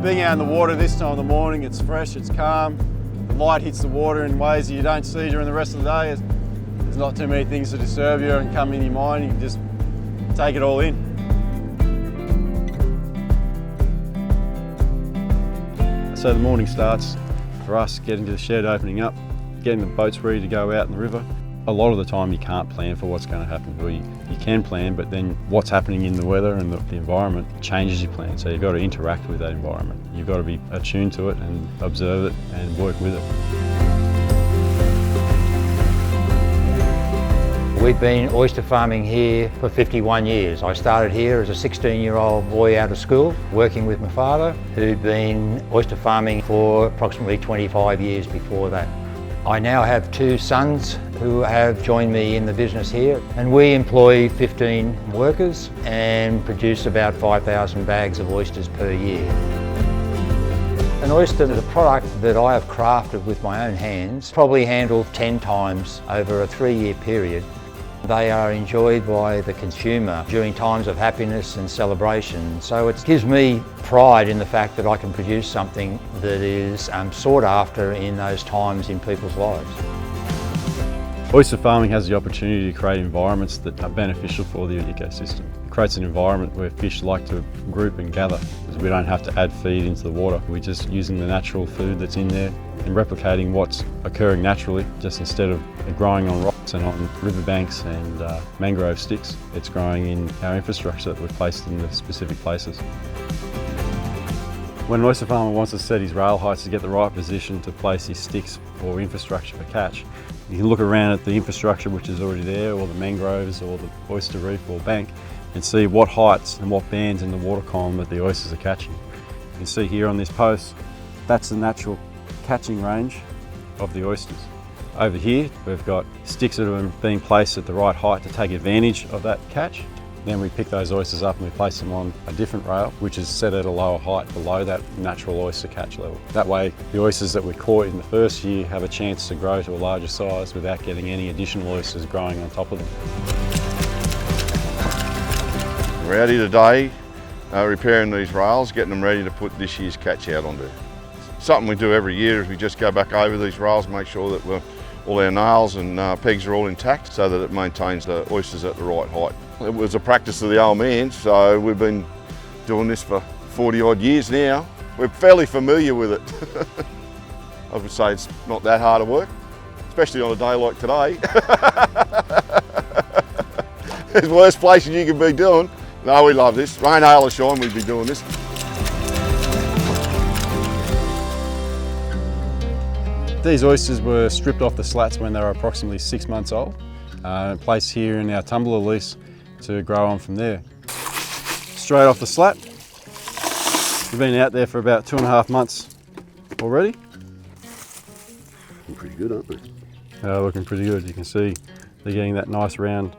Being out in the water this time of the morning, it's fresh, it's calm. The light hits the water in ways that you don't see during the rest of the day. There's not too many things to disturb you and come in your mind. You can just take it all in. So the morning starts for us getting to the shed, opening up, getting the boats ready to go out in the river. A lot of the time you can't plan for what's going to happen. Well, you can plan, but then what's happening in the weather and the environment changes your plan. So you've got to interact with that environment. You've got to be attuned to it and observe it and work with it. We've been oyster farming here for 51 years. I started here as a 16-year-old boy out of school, working with my father, who'd been oyster farming for approximately 25 years before that. I now have 2 sons who have joined me in the business here, and we employ 15 workers and produce about 5,000 bags of oysters per year. An oyster is a product that I have crafted with my own hands, probably handled 10 times over a 3-year period. They are enjoyed by the consumer during times of happiness and celebration. So it gives me pride in the fact that I can produce something that is sought after in those times in people's lives. Oyster farming has the opportunity to create environments that are beneficial for the ecosystem. It creates an environment where fish like to group and gather, because we don't have to add feed into the water. We're just using the natural food that's in there and replicating what's occurring naturally, just instead of growing on rocks and on riverbanks and mangrove sticks. It's growing in our infrastructure that we've placed in the specific places. When an oyster farmer wants to set his rail heights to get the right position to place his sticks or infrastructure for catch, you can look around at the infrastructure which is already there, or the mangroves or the oyster reef or bank, and see what heights and what bands in the water column that the oysters are catching. You can see here on this post, that's the natural catching range of the oysters. Over here, we've got sticks that are being placed at the right height to take advantage of that catch. Then we pick those oysters up and we place them on a different rail, which is set at a lower height below that natural oyster catch level. That way, the oysters that we caught in the first year have a chance to grow to a larger size without getting any additional oysters growing on top of them. We're out here today repairing these rails, getting them ready to put this year's catch out onto. Something we do every year is we just go back over these rails, make sure that all our nails and pegs are all intact so that it maintains the oysters at the right height. It was a practice of the old man, so we've been doing this for 40 odd years now. We're fairly familiar with it. I would say it's not that hard to work, especially on a day like today. There's worse places you can be doing. No, we love this. Rain, hail or shine, we'd be doing this. These oysters were stripped off the slats when they were approximately 6 months old, placed here in our tumbler lease to grow on from there. Straight off the slat. We've been out there for about 2.5 months already. Looking pretty good, aren't they? Looking pretty good. You can see they're getting that nice round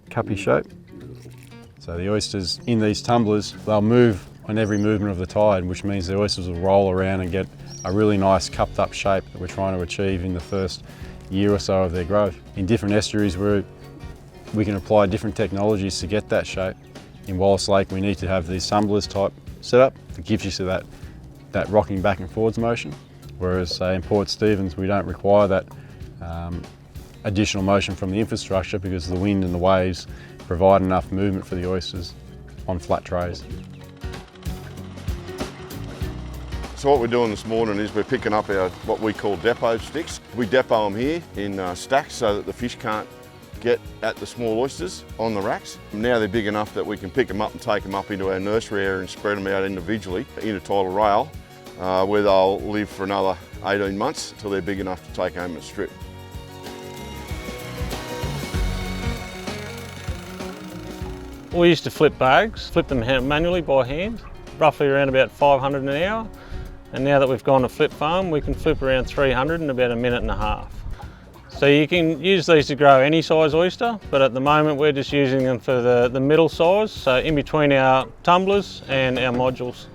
cuppy shape. So the oysters in these tumblers, they'll move on every movement of the tide, which means the oysters will roll around and get a really nice cupped up shape that we're trying to achieve in the first year or so of their growth. In different estuaries we can apply different technologies to get that shape. In Wallace Lake we need to have these tumblers type setup that gives you that rocking back and forwards motion, whereas say in Port Stephens we don't require that additional motion from the infrastructure because the wind and the waves provide enough movement for the oysters on flat trays. So what we're doing this morning is we're picking up our what we call depot sticks. We depot them here in stacks so that the fish can't get at the small oysters on the racks. Now they're big enough that we can pick them up and take them up into our nursery area and spread them out individually in a tidal rail where they'll live for another 18 months until they're big enough to take home and strip. We used to flip bags, flip them manually by hand, roughly around about 500 an hour. And now that we've gone to flip farm, we can flip around 300 in about 1.5 minutes. So you can use these to grow any size oyster, but at the moment we're just using them for the middle size, so in between our tumblers and our modules.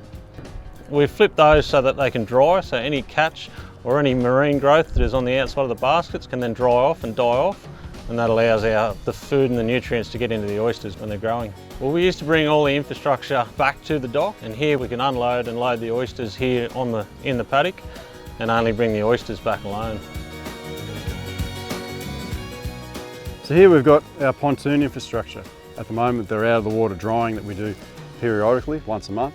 We flip those so that they can dry, so any catch or any marine growth that is on the outside of the baskets can then dry off and die off. and that allows the food and the nutrients to get into the oysters when they're growing. Well, we used to bring all the infrastructure back to the dock, and here we can unload and load the oysters here in the paddock and only bring the oysters back alone. So here we've got our pontoon infrastructure. At the moment they're out of the water drying that we do periodically, once a month.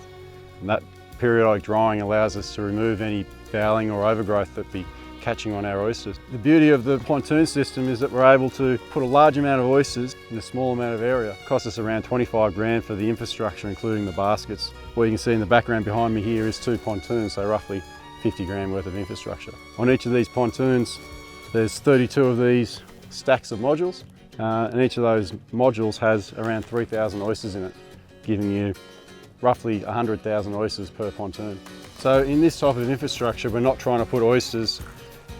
And that periodic drying allows us to remove any fouling or overgrowth that be catching on our oysters. The beauty of the pontoon system is that we're able to put a large amount of oysters in a small amount of area. It costs us around 25 grand for the infrastructure, including the baskets. What you can see in the background behind me here is 2 pontoons, so roughly 50 grand worth of infrastructure. On each of these pontoons, there's 32 of these stacks of modules, and each of those modules has around 3,000 oysters in it, giving you roughly 100,000 oysters per pontoon. So in this type of infrastructure, we're not trying to put oysters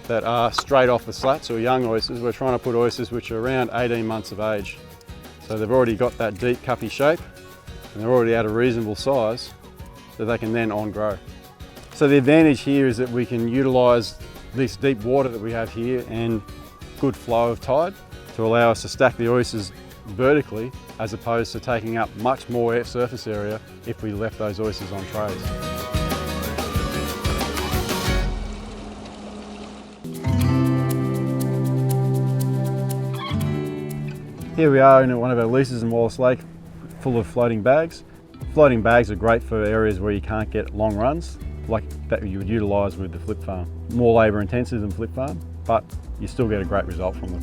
that are straight off the slats or young oysters. We're trying to put oysters which are around 18 months of age. So they've already got that deep cuppy shape and they're already at a reasonable size so they can then on-grow. So the advantage here is that we can utilise this deep water that we have here and good flow of tide to allow us to stack the oysters vertically as opposed to taking up much more surface area if we left those oysters on trays. Here we are in one of our leases in Wallace Lake, full of floating bags. Floating bags are great for areas where you can't get long runs, like that you would utilise with the flip farm. More labour intensive than flip farm, but you still get a great result from them.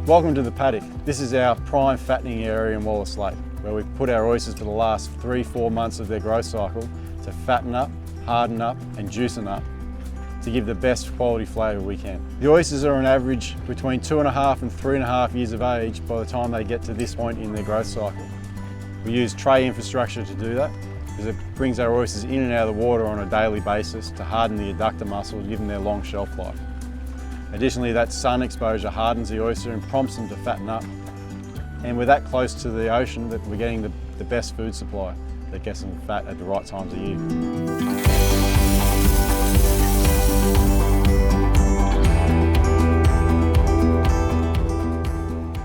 Welcome to the paddock. This is our prime fattening area in Wallace Lake, where we've put our oysters for the last 3-4 months of their growth cycle to fatten up, harden up and juicen up to give the best quality flavour we can. The oysters are on average between 2.5 and 3.5 years of age by the time they get to this point in their growth cycle. We use tray infrastructure to do that because it brings our oysters in and out of the water on a daily basis to harden the adductor muscle, give them their long shelf life. Additionally, that sun exposure hardens the oyster and prompts them to fatten up. And we're that close to the ocean that we're getting the best food supply that gets them fat at the right times of year.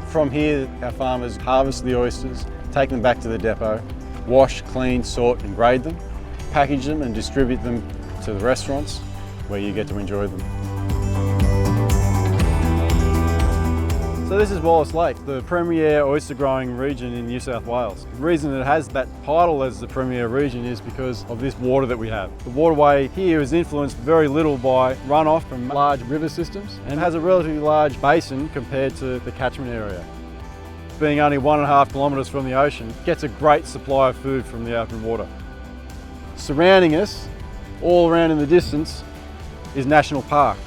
From here, our farmers harvest the oysters, take them back to the depot, wash, clean, sort and grade them, package them and distribute them to the restaurants where you get to enjoy them. So this is Wallace Lake, the premier oyster growing region in New South Wales. The reason it has that title as the premier region is because of this water that we have. The waterway here is influenced very little by runoff from large river systems and has a relatively large basin compared to the catchment area. Being only 1.5 kilometres from the ocean, gets a great supply of food from the open water. Surrounding us, all around in the distance, is National Park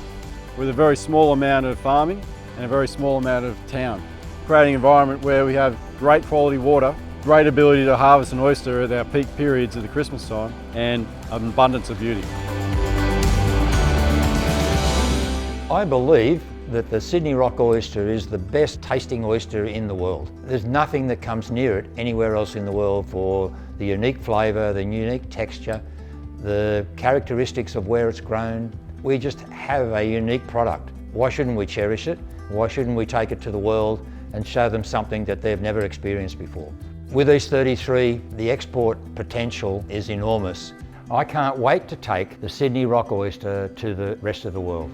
with a very small amount of farming and a very small amount of town, creating an environment where we have great quality water, great ability to harvest an oyster at our peak periods at the Christmas time, and an abundance of beauty. I believe that the Sydney Rock Oyster is the best tasting oyster in the world. There's nothing that comes near it anywhere else in the world for the unique flavour, the unique texture, the characteristics of where it's grown. We just have a unique product. Why shouldn't we cherish it? Why shouldn't we take it to the world and show them something that they've never experienced before? With these 33, the export potential is enormous. I can't wait to take the Sydney Rock Oyster to the rest of the world.